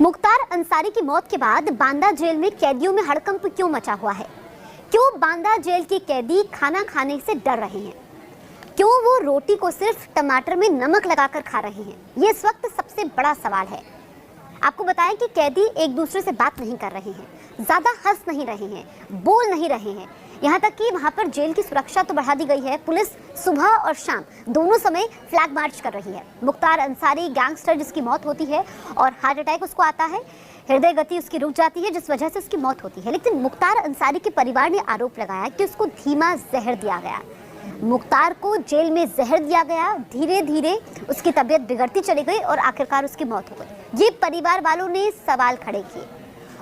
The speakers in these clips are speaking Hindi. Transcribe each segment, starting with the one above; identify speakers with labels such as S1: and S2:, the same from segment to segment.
S1: मुख्तार अंसारी की मौत के बाद बांदा जेल में कैदियों में हड़कंप क्यों मचा हुआ है? क्यों बांदा जेल के कैदी खाना खाने से डर रहे हैं? क्यों वो रोटी को सिर्फ टमाटर में नमक लगाकर खा रहे हैं? ये इस वक्त सबसे बड़ा सवाल है। आपको बताएं कि कैदी एक दूसरे से बात नहीं कर रहे हैं, ज्यादा हंस नहीं रहे हैं, बोल नहीं रहे हैं। यहाँ तक कि वहाँ पर जेल की सुरक्षा तो बढ़ा दी गई है। पुलिस सुबह और शाम दोनों समय फ्लैग मार्च कर रही है। मुख्तार अंसारी गैंगस्टर जिसकी मौत होती है और हार्ट अटैक उसको आता है, हृदय गति उसकी रुक जाती है, जिस वजह से उसकी मौत होती है। लेकिन मुख्तार अंसारी के परिवार ने आरोप लगाया कि उसको धीमा जहर दिया गया। मुख्तार को जेल में जहर दिया गया, धीरे धीरे उसकी तबीयत बिगड़ती चली गई और आखिरकार उसकी मौत हो गई। ये परिवार वालों ने सवाल खड़े किए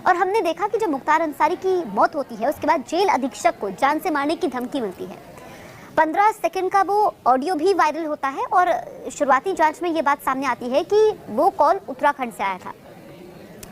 S1: और हमने देखा कि जब मुख्तार अंसारी की मौत होती है उसके बाद जेल अधीक्षक को जान से मारने की धमकी मिलती है। 15 सेकंड का वो ऑडियो भी वायरल होता है और शुरुआती जांच में ये बात सामने आती है कि वो कॉल उत्तराखंड से आया था।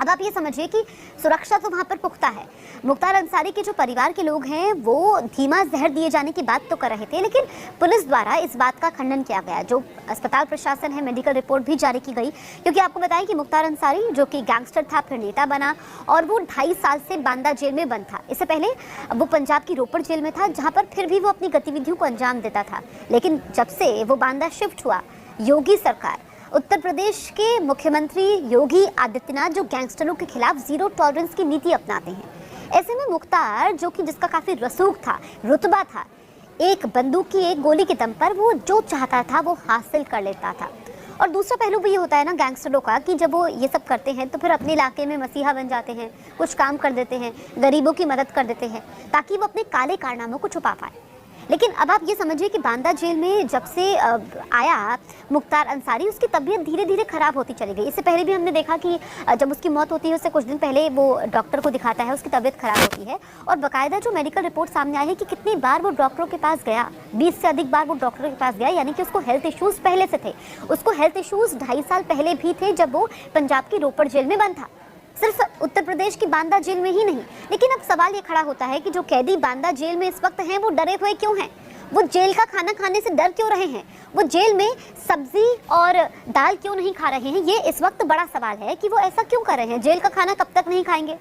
S1: अब आप ये समझिए कि सुरक्षा तो वहाँ पर पुख्ता है। मुख्तार अंसारी के जो परिवार के लोग हैं वो धीमा जहर दिए जाने की बात तो कर रहे थे, लेकिन पुलिस द्वारा इस बात का खंडन किया गया। जो अस्पताल प्रशासन है, मेडिकल रिपोर्ट भी जारी की गई, क्योंकि आपको बताएं कि मुख्तार अंसारी जो कि गैंगस्टर था, फिर नेता बना और वो 2.5 साल से बांदा जेल में बंद था। इससे पहले वो पंजाब की रोपड़ जेल में था, जहाँ पर फिर भी वो अपनी गतिविधियों को अंजाम देता था। लेकिन जब से वो बांदा शिफ्ट हुआ, योगी सरकार, उत्तर प्रदेश के मुख्यमंत्री योगी आदित्यनाथ जो गैंगस्टरों के खिलाफ जीरो टॉलरेंस की नीति अपनाते हैं, ऐसे में मुख्तार जो कि जिसका काफी रसूख था, रुतबा था, एक बंदूक की एक गोली के दम पर वो जो चाहता था वो हासिल कर लेता था। और दूसरा पहलू भी ये होता है ना गैंगस्टरों का कि जब वो ये सब करते हैं तो फिर अपने इलाके में मसीहा बन जाते हैं, कुछ काम कर देते हैं, गरीबों की मदद कर देते हैं ताकि वो अपने काले कारनामों को छुपा पाए। लेकिन अब आप ये समझिए कि बांदा जेल में जब से आया मुख्तार अंसारी, उसकी तबीयत धीरे धीरे खराब होती चली गई। इससे पहले भी हमने देखा कि जब उसकी मौत होती है उससे कुछ दिन पहले वो डॉक्टर को दिखाता है, उसकी तबीयत खराब होती है और बाकायदा जो मेडिकल रिपोर्ट सामने आई है कि कितनी बार वो डॉक्टरों के पास गया, 20 से अधिक बार वो डॉक्टरों के पास गया, यानी कि उसको हेल्थ इश्यूज़ पहले से थे। उसको हेल्थ इश्यूज़ 2.5 साल पहले भी थे जब वो पंजाब की रोपड़ जेल में बंद था, सिर्फ उत्तर प्रदेश की बांदा जेल में ही नहीं। लेकिन अब सवाल ये खड़ा होता है कि जो कैदी बांदा जेल में इस वक्त हैं वो डरे हुए क्यों हैं? वो जेल का खाना खाने से डर क्यों रहे हैं? वो जेल में सब्जी और दाल क्यों नहीं खा रहे हैं? ये इस वक्त बड़ा सवाल है कि वो ऐसा क्यों कर रहे हैं। जेल का खाना कब तक नहीं खाएंगे?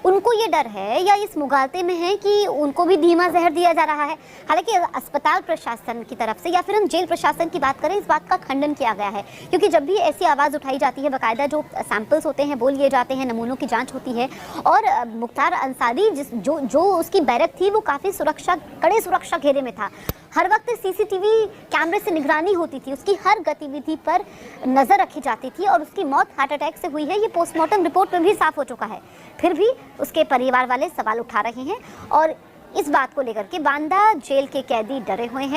S1: उनको ये डर है या इस मुगालते में है कि उनको भी धीमा जहर दिया जा रहा है? हालांकि अस्पताल प्रशासन की तरफ से या फिर हम जेल प्रशासन की बात करें, इस बात का खंडन किया गया है, क्योंकि जब भी ऐसी आवाज़ उठाई जाती है, बाकायदा जो सैंपल्स होते हैं वो लिए जाते हैं, नमूनों की जांच होती है। और मुख्तार अंसारी जो उसकी बैरक थी वो काफ़ी कड़े सुरक्षा घेरे में था। हर वक्त सीसीटीवी कैमरे से निगरानी होती थी, उसकी हर गतिविधि पर नज़र रखी जाती थी और उसकी मौत हार्ट अटैक से हुई है, ये पोस्टमार्टम रिपोर्ट में भी साफ हो चुका है। फिर भी उसके परिवार वाले सवाल उठा रहे हैं और इस बात को लेकर के बांदा जेल के कैदी डरे हुए हैं।